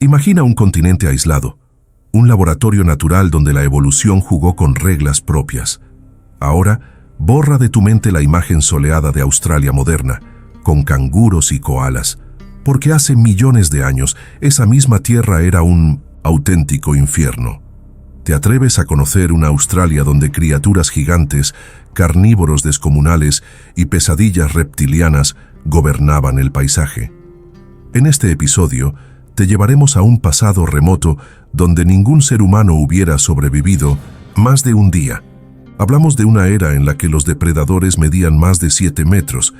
Imagina un continente aislado, un laboratorio natural donde la evolución jugó con reglas propias. Ahora, borra de tu mente la imagen soleada de Australia moderna, con canguros y koalas, porque hace millones de años esa misma tierra era un auténtico infierno. ¿Te atreves a conocer una Australia donde criaturas gigantes, carnívoros descomunales y pesadillas reptilianas gobernaban el paisaje? En este episodio, te llevaremos a un pasado remoto donde ningún ser humano hubiera sobrevivido más de un día. Hablamos de una era en la que los depredadores medían más de 7 metros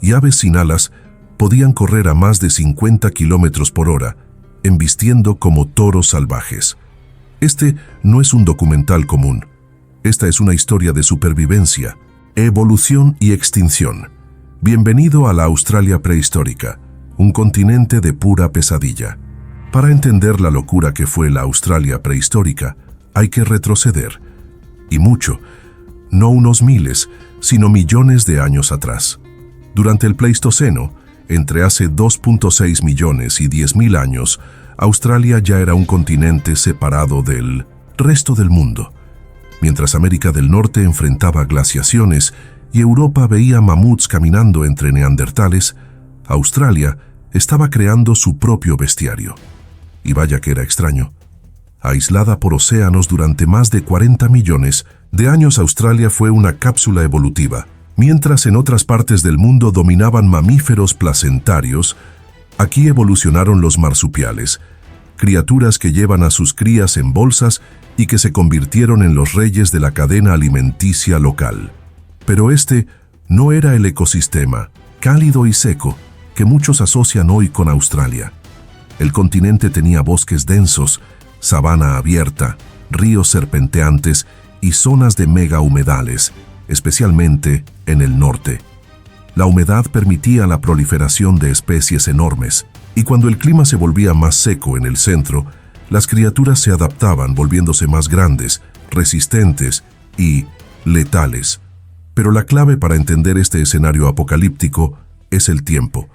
y aves sin alas podían correr a más de 50 kilómetros por hora, embistiendo como toros salvajes. Este no es un documental común. Esta es una historia de supervivencia, evolución y extinción. Bienvenido a la Australia prehistórica, un continente de pura pesadilla. Para entender la locura que fue la Australia prehistórica, hay que retroceder, y mucho, no unos miles, sino millones de años atrás. Durante el Pleistoceno, entre hace 2.6 millones y 10.000 años, Australia ya era un continente separado del resto del mundo. Mientras América del Norte enfrentaba glaciaciones y Europa veía mamuts caminando entre neandertales, Australia estaba creando su propio bestiario. Y vaya que era extraño. Aislada por océanos durante más de 40 millones de años, Australia fue una cápsula evolutiva. Mientras en otras partes del mundo dominaban mamíferos placentarios, aquí evolucionaron los marsupiales, criaturas que llevan a sus crías en bolsas y que se convirtieron en los reyes de la cadena alimenticia local. Pero este no era el ecosistema cálido y seco que muchos asocian hoy con Australia. El continente tenía bosques densos, sabana abierta, ríos serpenteantes y zonas de megahumedales, especialmente en el norte. La humedad permitía la proliferación de especies enormes, y cuando el clima se volvía más seco en el centro, las criaturas se adaptaban volviéndose más grandes, resistentes y letales. Pero la clave para entender este escenario apocalíptico es el tiempo.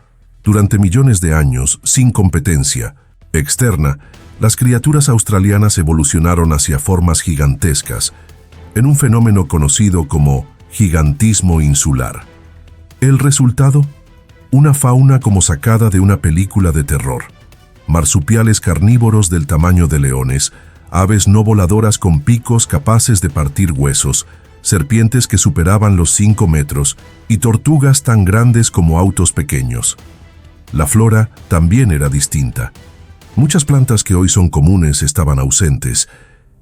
Durante millones de años, sin competencia externa, las criaturas australianas evolucionaron hacia formas gigantescas, en un fenómeno conocido como gigantismo insular. El resultado, una fauna como sacada de una película de terror. Marsupiales carnívoros del tamaño de leones, aves no voladoras con picos capaces de partir huesos, serpientes que superaban los 5 metros y tortugas tan grandes como autos pequeños. La flora también era distinta. Muchas plantas que hoy son comunes estaban ausentes,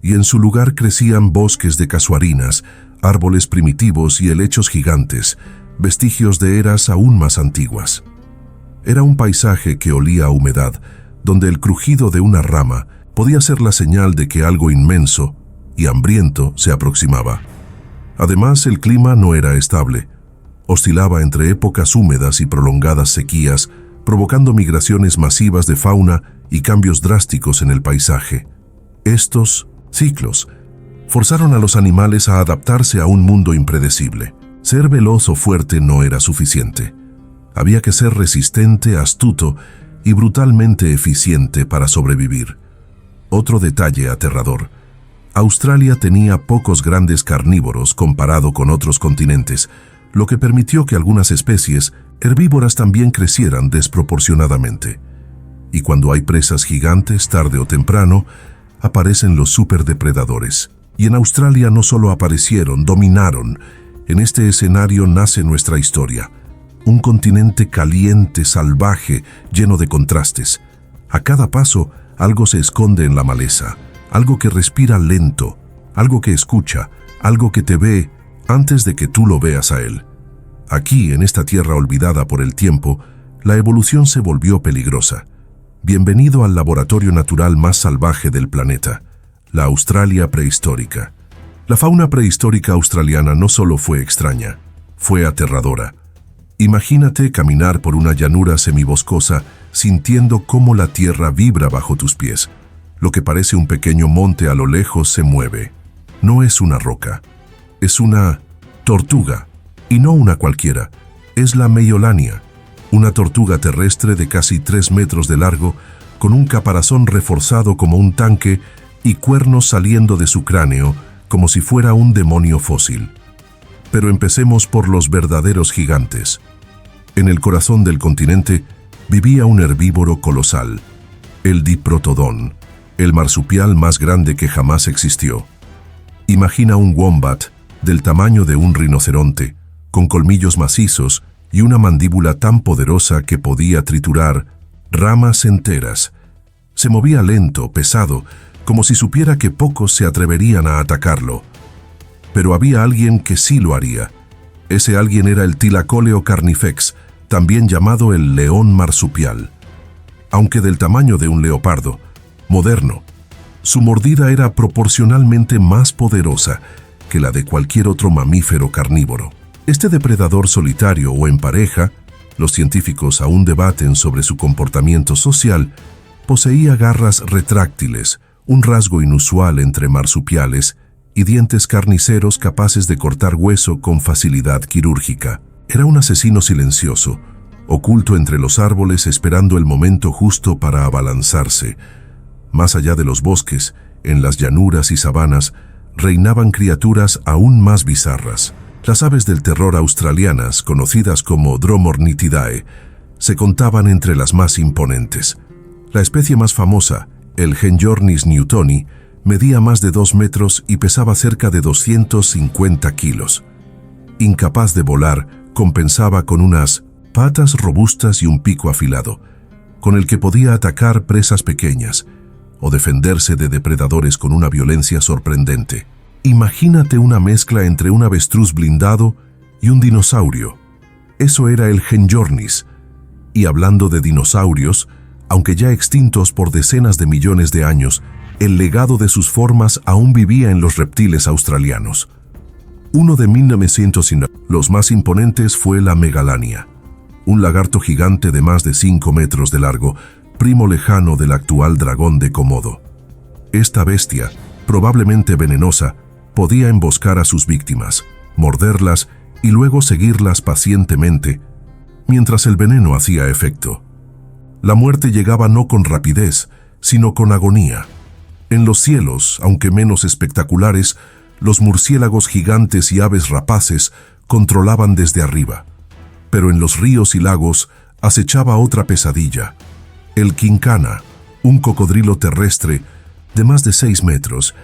y en su lugar crecían bosques de casuarinas, árboles primitivos y helechos gigantes, vestigios de eras aún más antiguas. Era un paisaje que olía a humedad, donde el crujido de una rama podía ser la señal de que algo inmenso y hambriento se aproximaba. Además, el clima no era estable. Oscilaba entre épocas húmedas y prolongadas sequías, provocando migraciones masivas de fauna y cambios drásticos en el paisaje. Estos ciclos forzaron a los animales a adaptarse a un mundo impredecible. Ser veloz o fuerte no era suficiente. Había que ser resistente, astuto y brutalmente eficiente para sobrevivir. Otro detalle aterrador. Australia tenía pocos grandes carnívoros comparado con otros continentes, lo que permitió que algunas especies herbívoras también crecieran desproporcionadamente. Y cuando hay presas gigantes, tarde o temprano, aparecen los superdepredadores. Y en Australia no solo aparecieron, dominaron. En este escenario nace nuestra historia. Un continente caliente, salvaje, lleno de contrastes. A cada paso, algo se esconde en la maleza, algo que respira lento, algo que escucha, algo que te ve antes de que tú lo veas a él. Aquí, en esta tierra olvidada por el tiempo, la evolución se volvió peligrosa. Bienvenido al laboratorio natural más salvaje del planeta, la Australia prehistórica. La fauna prehistórica australiana no solo fue extraña, fue aterradora. Imagínate caminar por una llanura semiboscosa sintiendo cómo la tierra vibra bajo tus pies. Lo que parece un pequeño monte a lo lejos se mueve. No es una roca, es una tortuga, y no una cualquiera. Es la Meiolania, una tortuga terrestre de casi 3 metros de largo, con un caparazón reforzado como un tanque y cuernos saliendo de su cráneo como si fuera un demonio fósil. Pero empecemos por los verdaderos gigantes. En el corazón del continente vivía un herbívoro colosal, el Diprotodon, el marsupial más grande que jamás existió. Imagina un wombat del tamaño de un rinoceronte, con colmillos macizos y una mandíbula tan poderosa que podía triturar ramas enteras. Se movía lento, pesado, como si supiera que pocos se atreverían a atacarlo. Pero había alguien que sí lo haría. Ese alguien era el Thylacoleo carnifex, también llamado el león marsupial. Aunque del tamaño de un leopardo, moderno, su mordida era proporcionalmente más poderosa que la de cualquier otro mamífero carnívoro. Este depredador solitario o en pareja, los científicos aún debaten sobre su comportamiento social, poseía garras retráctiles, un rasgo inusual entre marsupiales, y dientes carniceros capaces de cortar hueso con facilidad quirúrgica. Era un asesino silencioso, oculto entre los árboles esperando el momento justo para abalanzarse. Más allá de los bosques, en las llanuras y sabanas, reinaban criaturas aún más bizarras. Las aves del terror australianas, conocidas como Dromornithidae, se contaban entre las más imponentes. La especie más famosa, el Genyornis newtoni, medía más de 2 metros y pesaba cerca de 250 kilos. Incapaz de volar, compensaba con unas patas robustas y un pico afilado, con el que podía atacar presas pequeñas o defenderse de depredadores con una violencia sorprendente. Imagínate una mezcla entre un avestruz blindado y un dinosaurio. Eso era el Genyornis. Y hablando de dinosaurios, aunque ya extintos por decenas de millones de años, el legado de sus formas aún vivía en los reptiles australianos. Uno de 1909, los más imponentes fue la Megalania, un lagarto gigante de más de 5 metros de largo, primo lejano del actual dragón de Komodo. Esta bestia, probablemente venenosa, podía emboscar a sus víctimas, morderlas y luego seguirlas pacientemente, mientras el veneno hacía efecto. La muerte llegaba no con rapidez, sino con agonía. En los cielos, aunque menos espectaculares, los murciélagos gigantes y aves rapaces controlaban desde arriba. Pero en los ríos y lagos acechaba otra pesadilla. El quincana, un cocodrilo terrestre de más de 6 metros,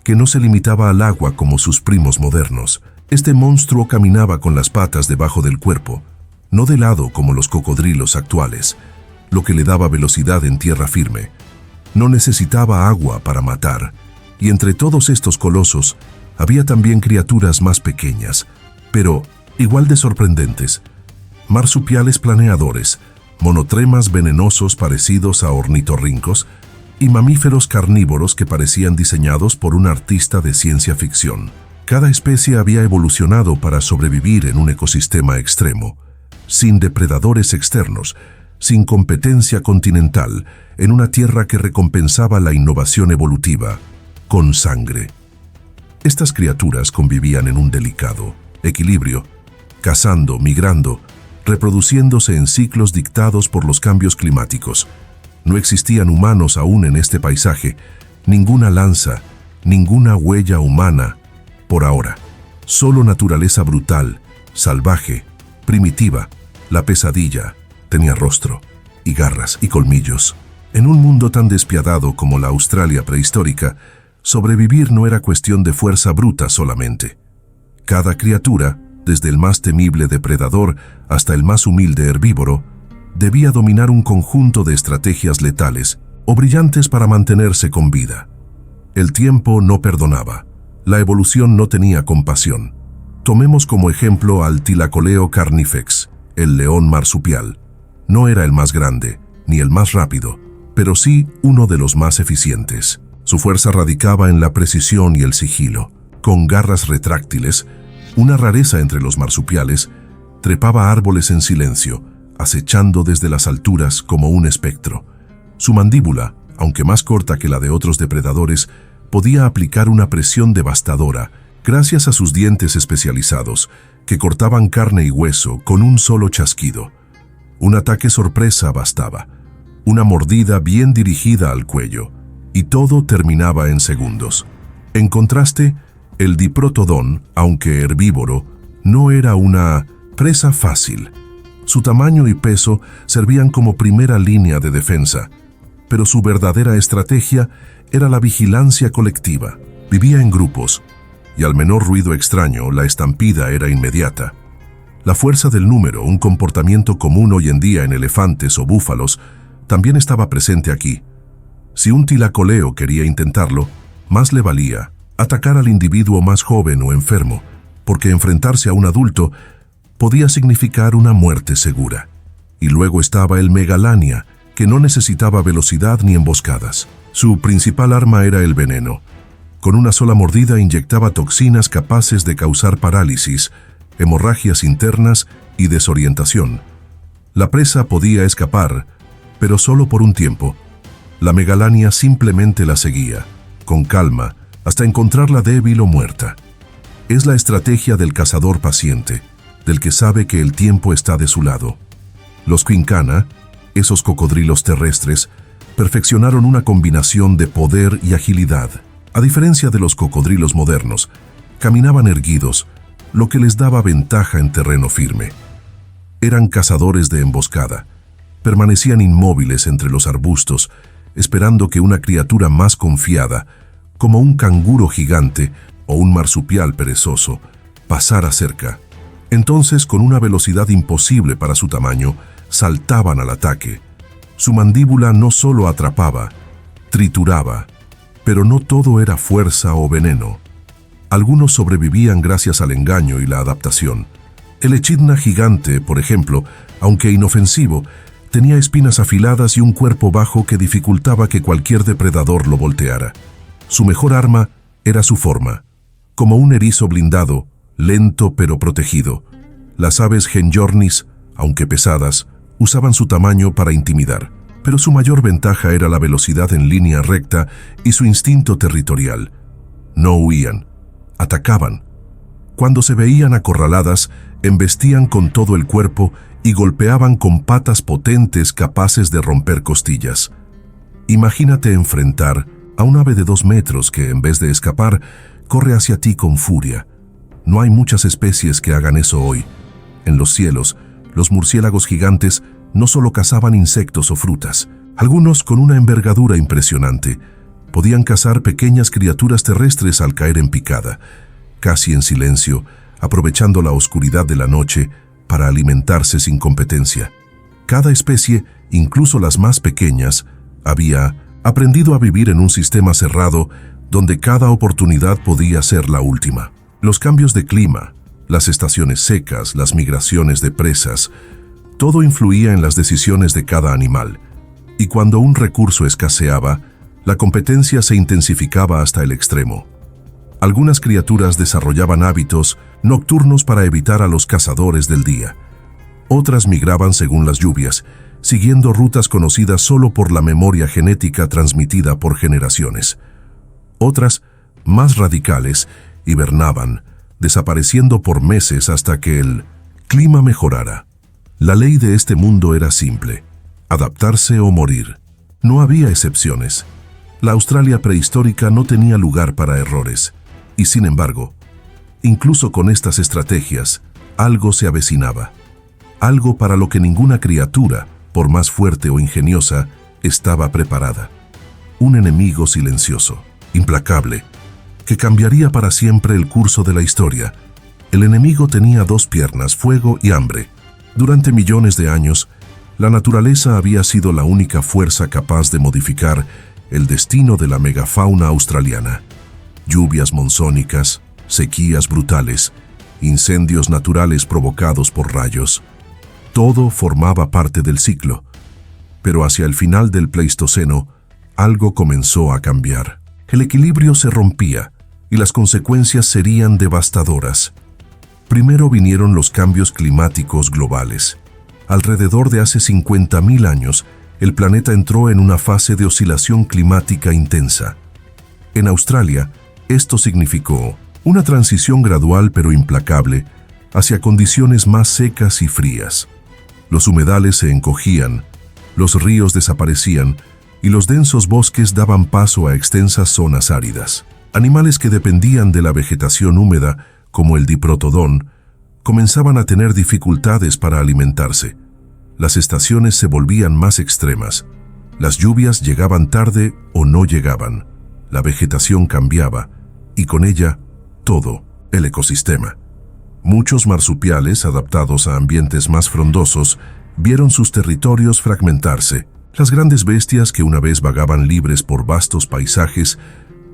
que no se limitaba al agua como sus primos modernos. Este monstruo caminaba con las patas debajo del cuerpo, no de lado como los cocodrilos actuales, lo que le daba velocidad en tierra firme. No necesitaba agua para matar, y entre todos estos colosos había también criaturas más pequeñas, pero igual de sorprendentes. Marsupiales planeadores, monotremas venenosos parecidos a ornitorrincos, y mamíferos carnívoros que parecían diseñados por un artista de ciencia ficción. Cada especie había evolucionado para sobrevivir en un ecosistema extremo, sin depredadores externos, sin competencia continental, en una tierra que recompensaba la innovación evolutiva, con sangre. Estas criaturas convivían en un delicado equilibrio, cazando, migrando, reproduciéndose en ciclos dictados por los cambios climáticos. No existían humanos aún en este paisaje, ninguna lanza, ninguna huella humana, por ahora. Solo naturaleza brutal, salvaje, primitiva. La pesadilla tenía rostro, y garras, y colmillos. En un mundo tan despiadado como la Australia prehistórica, sobrevivir no era cuestión de fuerza bruta solamente. Cada criatura, desde el más temible depredador hasta el más humilde herbívoro, debía dominar un conjunto de estrategias letales o brillantes para mantenerse con vida. El tiempo no perdonaba. La evolución no tenía compasión. Tomemos como ejemplo al Thylacoleo carnifex, el león marsupial. No era el más grande, ni el más rápido, pero sí uno de los más eficientes. Su fuerza radicaba en la precisión y el sigilo. Con garras retráctiles, una rareza entre los marsupiales, trepaba árboles en silencio, acechando desde las alturas como un espectro. Su mandíbula, aunque más corta que la de otros depredadores, podía aplicar una presión devastadora gracias a sus dientes especializados, que cortaban carne y hueso con un solo chasquido. Un ataque sorpresa bastaba. una mordida bien dirigida al cuello, y todo terminaba en segundos. En contraste, el diprotodón, aunque herbívoro, no era una presa fácil. Su tamaño y peso servían como primera línea de defensa, pero su verdadera estrategia era la vigilancia colectiva. Vivía en grupos, y al menor ruido extraño, la estampida era inmediata. La fuerza del número, un comportamiento común hoy en día en elefantes o búfalos, también estaba presente aquí. Si un tlacoleo quería intentarlo, más le valía atacar al individuo más joven o enfermo, porque enfrentarse a un adulto podía significar una muerte segura. Y luego estaba el megalania, que no necesitaba velocidad ni emboscadas. Su principal arma era el veneno. Con una sola mordida inyectaba toxinas capaces de causar parálisis, hemorragias internas y desorientación. La presa podía escapar, pero solo por un tiempo. La megalania simplemente la seguía, con calma, hasta encontrarla débil o muerta. Es la estrategia del cazador paciente, del que sabe que el tiempo está de su lado. Los quincana, esos cocodrilos terrestres, perfeccionaron una combinación de poder y agilidad. A diferencia de los cocodrilos modernos, caminaban erguidos, lo que les daba ventaja en terreno firme. Eran cazadores de emboscada. Permanecían inmóviles entre los arbustos, esperando que una criatura más confiada, como un canguro gigante o un marsupial perezoso, pasara cerca. Entonces, con una velocidad imposible para su tamaño, saltaban al ataque. Su mandíbula no solo atrapaba, trituraba, pero no todo era fuerza o veneno. Algunos sobrevivían gracias al engaño y la adaptación. El echidna gigante, por ejemplo, aunque inofensivo, tenía espinas afiladas y un cuerpo bajo que dificultaba que cualquier depredador lo volteara. Su mejor arma era su forma, como un erizo blindado, lento pero protegido. Las aves genjornis, aunque pesadas, usaban su tamaño para intimidar, pero su mayor ventaja era la velocidad en línea recta y su instinto territorial. No huían, atacaban. Cuando se veían acorraladas, embestían con todo el cuerpo y golpeaban con patas potentes capaces de romper costillas. Imagínate enfrentar a un ave de 2 metros que, en vez de escapar, corre hacia ti con furia. No hay muchas especies que hagan eso hoy. En los cielos, los murciélagos gigantes no solo cazaban insectos o frutas. Algunos, con una envergadura impresionante, podían cazar pequeñas criaturas terrestres al caer en picada, casi en silencio, aprovechando la oscuridad de la noche para alimentarse sin competencia. Cada especie, incluso las más pequeñas, había aprendido a vivir en un sistema cerrado donde cada oportunidad podía ser la última. Los cambios de clima, las estaciones secas, las migraciones de presas, todo influía en las decisiones de cada animal. Y cuando un recurso escaseaba, la competencia se intensificaba hasta el extremo. Algunas criaturas desarrollaban hábitos nocturnos para evitar a los cazadores del día. Otras migraban según las lluvias, siguiendo rutas conocidas solo por la memoria genética transmitida por generaciones. Otras, más radicales, hibernaban, desapareciendo por meses hasta que el clima mejorara. La ley de este mundo era simple: adaptarse o morir. No había excepciones. La Australia prehistórica no tenía lugar para errores. Y sin embargo, incluso con estas estrategias, algo se avecinaba. Algo para lo que ninguna criatura, por más fuerte o ingeniosa, estaba preparada. Un enemigo silencioso, implacable, que cambiaría para siempre el curso de la historia. El enemigo tenía 2 piernas, fuego y hambre. Durante millones de años, la naturaleza había sido la única fuerza capaz de modificar el destino de la megafauna australiana. Lluvias monzónicas, sequías brutales, incendios naturales provocados por rayos. Todo formaba parte del ciclo. Pero hacia el final del Pleistoceno, algo comenzó a cambiar. El equilibrio se rompía y las consecuencias serían devastadoras. Primero vinieron los cambios climáticos globales. Alrededor de hace 50.000 años, el planeta entró en una fase de oscilación climática intensa. En Australia, esto significó una transición gradual pero implacable hacia condiciones más secas y frías. Los humedales se encogían, Los ríos desaparecían y los densos bosques daban paso a extensas zonas áridas. Animales que dependían de la vegetación húmeda, como el diprotodón, comenzaban a tener dificultades para alimentarse. Las estaciones se volvían más extremas. Las lluvias llegaban tarde o no llegaban. La vegetación cambiaba y con ella todo el ecosistema. Muchos marsupiales, adaptados a ambientes más frondosos, vieron sus territorios fragmentarse. Las grandes bestias que una vez vagaban libres por vastos paisajes,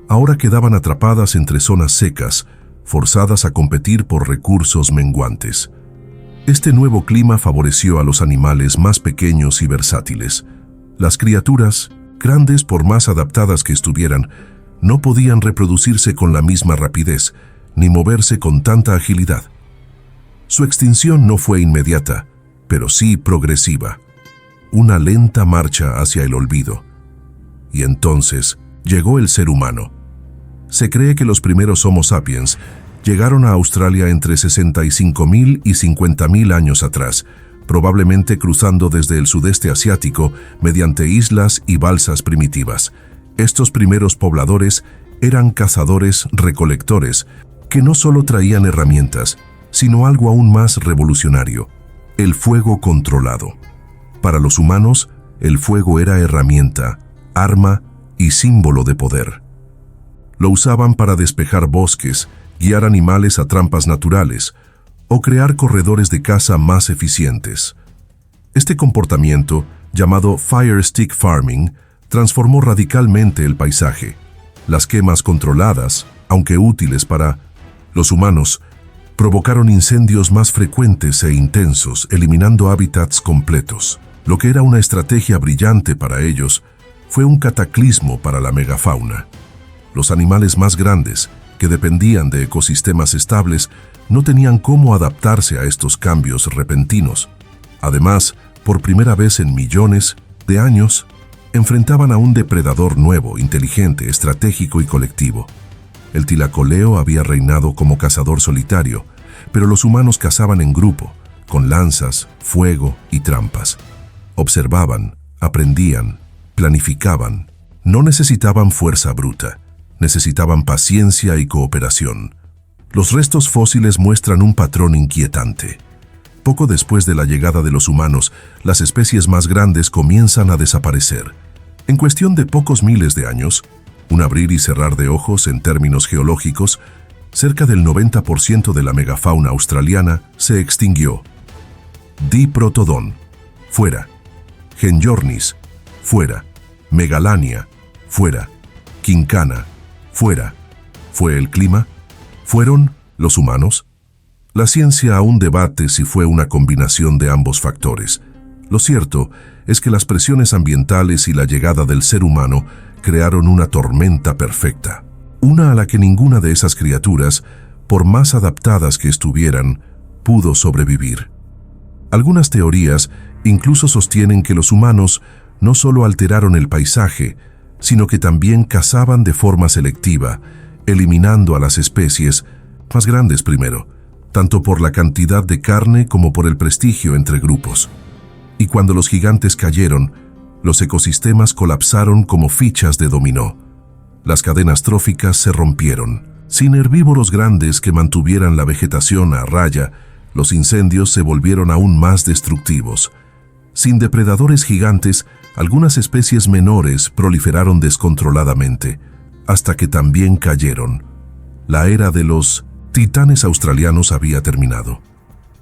ahora quedaban atrapadas entre zonas secas, forzadas a competir por recursos menguantes. Este nuevo clima favoreció a los animales más pequeños y versátiles. Las criaturas, grandes por más adaptadas que estuvieran, no podían reproducirse con la misma rapidez, ni moverse con tanta agilidad. Su extinción no fue inmediata, pero sí progresiva. Una lenta marcha hacia el olvido. Y entonces llegó el ser humano. Se cree que los primeros Homo sapiens llegaron a Australia entre 65.000 y 50.000 años atrás, probablemente cruzando desde el sudeste asiático mediante islas y balsas primitivas. Estos primeros pobladores eran cazadores-recolectores que no solo traían herramientas, sino algo aún más revolucionario: el fuego controlado. Para los humanos, el fuego era herramienta, arma y símbolo de poder. Lo usaban para despejar bosques, guiar animales a trampas naturales o crear corredores de caza más eficientes. Este comportamiento, llamado Fire Stick Farming, transformó radicalmente el paisaje. Las quemas controladas, aunque útiles para los humanos, provocaron incendios más frecuentes e intensos, eliminando hábitats completos. Lo que era una estrategia brillante para ellos fue un cataclismo para la megafauna. Los animales más grandes, que dependían de ecosistemas estables, no tenían cómo adaptarse a estos cambios repentinos. Además, por primera vez en millones de años, enfrentaban a un depredador nuevo, inteligente, estratégico y colectivo. El tlacoleo había reinado como cazador solitario, pero los humanos cazaban en grupo, con lanzas, fuego y trampas. Observaban, aprendían, planificaban. No necesitaban fuerza bruta, necesitaban paciencia y cooperación. Los restos fósiles muestran un patrón inquietante. Poco después de la llegada de los humanos, las especies más grandes comienzan a desaparecer. En cuestión de pocos miles de años, un abrir y cerrar de ojos en términos geológicos, cerca del 90% de la megafauna australiana se extinguió. Diprotodon, fuera. Genyornis, fuera. Megalania, fuera. Quincana, fuera. ¿Fue el clima? ¿Fueron los humanos? La ciencia aún debate si fue una combinación de ambos factores. Lo cierto es que las presiones ambientales y la llegada del ser humano crearon una tormenta perfecta, una a la que ninguna de esas criaturas, por más adaptadas que estuvieran, pudo sobrevivir. Algunas teorías incluso sostienen que los humanos no solo alteraron el paisaje, sino que también cazaban de forma selectiva, eliminando a las especies más grandes primero, tanto por la cantidad de carne como por el prestigio entre grupos. Y cuando los gigantes cayeron, los ecosistemas colapsaron como fichas de dominó. Las cadenas tróficas se rompieron. Sin herbívoros grandes que mantuvieran la vegetación a raya, los incendios se volvieron aún más destructivos. Sin depredadores gigantes, algunas especies menores proliferaron descontroladamente, hasta que también cayeron. La era de los titanes australianos había terminado.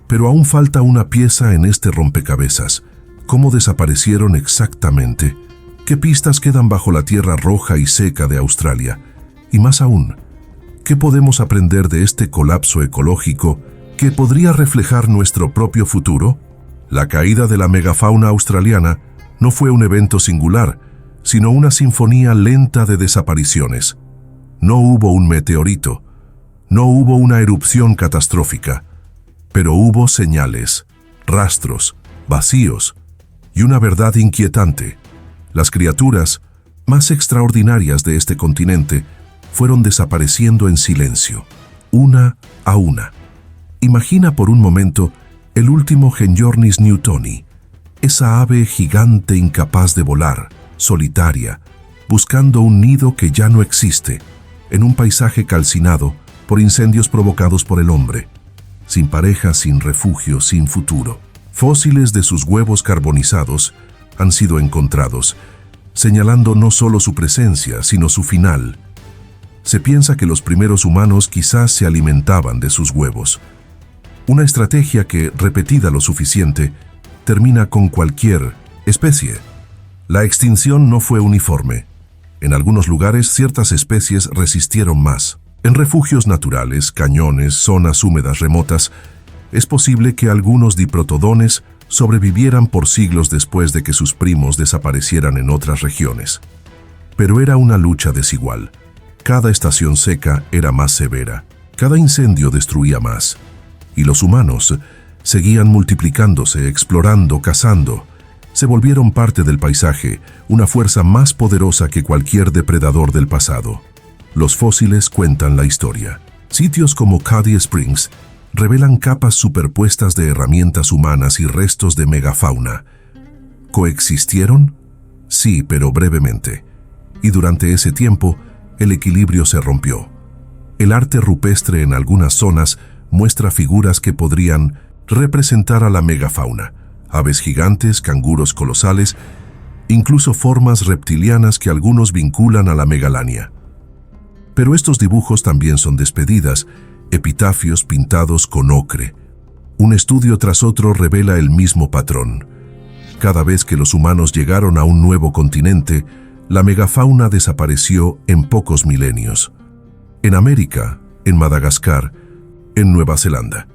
Pero aún falta una pieza en este rompecabezas. ¿Cómo desaparecieron exactamente? ¿Qué pistas quedan bajo la tierra roja y seca de Australia? Y más aún, ¿qué podemos aprender de este colapso ecológico que podría reflejar nuestro propio futuro? La caída de la megafauna australiana no fue un evento singular, sino una sinfonía lenta de desapariciones. No hubo un meteorito, no hubo una erupción catastrófica, pero hubo señales, rastros, vacíos y una verdad inquietante. Las criaturas más extraordinarias de este continente fueron desapareciendo en silencio, una a una. Imagina por un momento el último Genyornis newtoni, Esa ave gigante incapaz de volar, solitaria, buscando un nido que ya no existe, en un paisaje calcinado por incendios provocados por el hombre, sin pareja, sin refugio, sin futuro. Fósiles de sus huevos carbonizados han sido encontrados, señalando no solo su presencia, sino su final. Se piensa que los primeros humanos quizás se alimentaban de sus huevos. Una estrategia que, repetida lo suficiente, termina con cualquier especie. La extinción no fue uniforme. En algunos lugares ciertas especies resistieron más. En refugios naturales, cañones, zonas húmedas remotas, es posible que algunos diprotodones sobrevivieran por siglos después de que sus primos desaparecieran en otras regiones. Pero era una lucha desigual. Cada estación seca era más severa, cada incendio destruía más, y los humanos seguían multiplicándose, explorando, cazando. Se volvieron parte del paisaje, una fuerza más poderosa que cualquier depredador del pasado. Los fósiles cuentan la historia. Sitios como Cuddy Springs revelan capas superpuestas de herramientas humanas y restos de megafauna. ¿Coexistieron? Sí, pero brevemente. Y durante ese tiempo, el equilibrio se rompió. El arte rupestre en algunas zonas muestra figuras que podrían representar a la megafauna, aves gigantes, canguros colosales, incluso formas reptilianas que algunos vinculan a la megalania. Pero estos dibujos también son despedidas, epitafios pintados con ocre. Un estudio tras otro revela el mismo patrón. Cada vez que los humanos llegaron a un nuevo continente, la megafauna desapareció en pocos milenios. En América, en Madagascar, en Nueva Zelanda.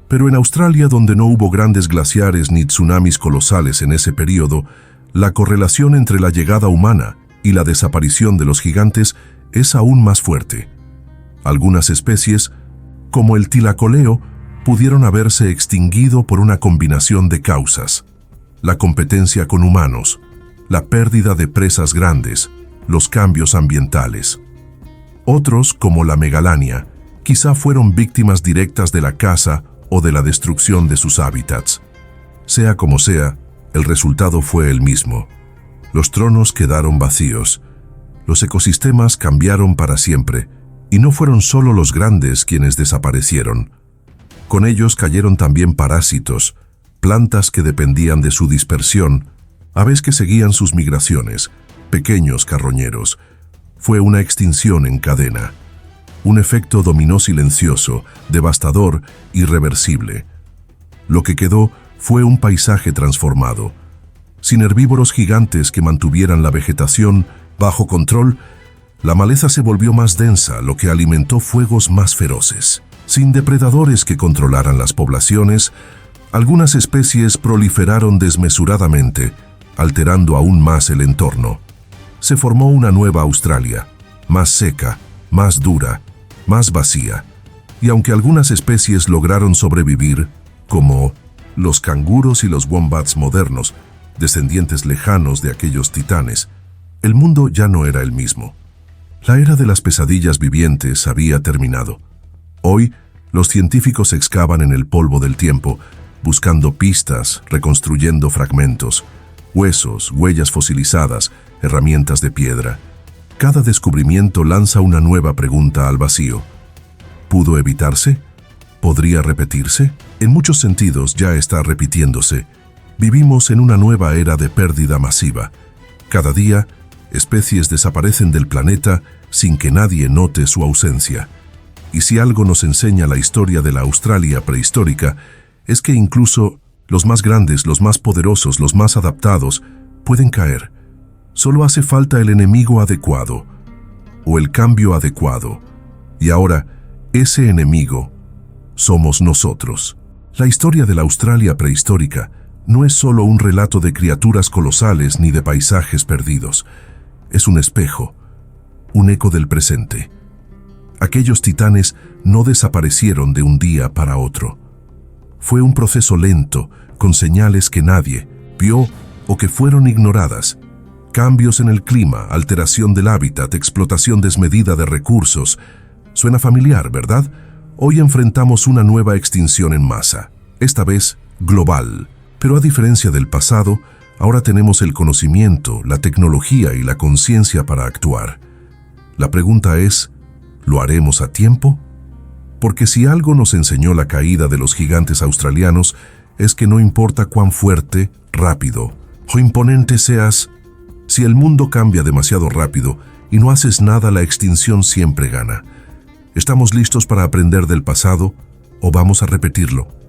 Pero en Australia, donde no hubo grandes glaciares ni tsunamis colosales en ese período, la correlación entre la llegada humana y la desaparición de los gigantes es aún más fuerte. Algunas especies, como el tilacoleo, pudieron haberse extinguido por una combinación de causas: la competencia con humanos, la pérdida de presas grandes, los cambios ambientales. Otros, como la megalania, quizá fueron víctimas directas de la caza o de la destrucción de sus hábitats. Sea como sea, el resultado fue el mismo. Los tronos quedaron vacíos, los ecosistemas cambiaron para siempre, y no fueron solo los grandes quienes desaparecieron. Con ellos cayeron también parásitos, plantas que dependían de su dispersión, aves que seguían sus migraciones, pequeños carroñeros. Fue una extinción en cadena. Un efecto dominó silencioso, devastador, irreversible. Lo que quedó fue un paisaje transformado. Sin herbívoros gigantes que mantuvieran la vegetación bajo control, la maleza se volvió más densa, lo que alimentó fuegos más feroces. Sin depredadores que controlaran las poblaciones, algunas especies proliferaron desmesuradamente, alterando aún más el entorno. Se formó una nueva Australia, más seca, más dura, más vacía. Y aunque algunas especies lograron sobrevivir, como los canguros y los wombats modernos, descendientes lejanos de aquellos titanes, el mundo ya no era el mismo. La era de las pesadillas vivientes había terminado. Hoy, los científicos excavan en el polvo del tiempo, buscando pistas, reconstruyendo fragmentos, huesos, huellas fosilizadas, herramientas de piedra. Cada descubrimiento lanza una nueva pregunta al vacío. ¿Pudo evitarse? ¿Podría repetirse? En muchos sentidos ya está repitiéndose. Vivimos en una nueva era de pérdida masiva. Cada día, especies desaparecen del planeta sin que nadie note su ausencia. Y si algo nos enseña la historia de la Australia prehistórica, es que incluso los más grandes, los más poderosos, los más adaptados, pueden caer. Solo hace falta el enemigo adecuado, o el cambio adecuado. Y ahora, ese enemigo somos nosotros. La historia de la Australia prehistórica no es solo un relato de criaturas colosales ni de paisajes perdidos. Es un espejo, un eco del presente. Aquellos titanes no desaparecieron de un día para otro. Fue un proceso lento, con señales que nadie vio o que fueron ignoradas. Cambios en el clima, alteración del hábitat, explotación desmedida de recursos. Suena familiar, ¿verdad? Hoy enfrentamos una nueva extinción en masa, esta vez global. Pero a diferencia del pasado, ahora tenemos el conocimiento, la tecnología y la conciencia para actuar. La pregunta es, ¿lo haremos a tiempo? Porque si algo nos enseñó la caída de los gigantes australianos, es que no importa cuán fuerte, rápido o imponente seas, si el mundo cambia demasiado rápido y no haces nada, la extinción siempre gana. ¿Estamos listos para aprender del pasado o vamos a repetirlo?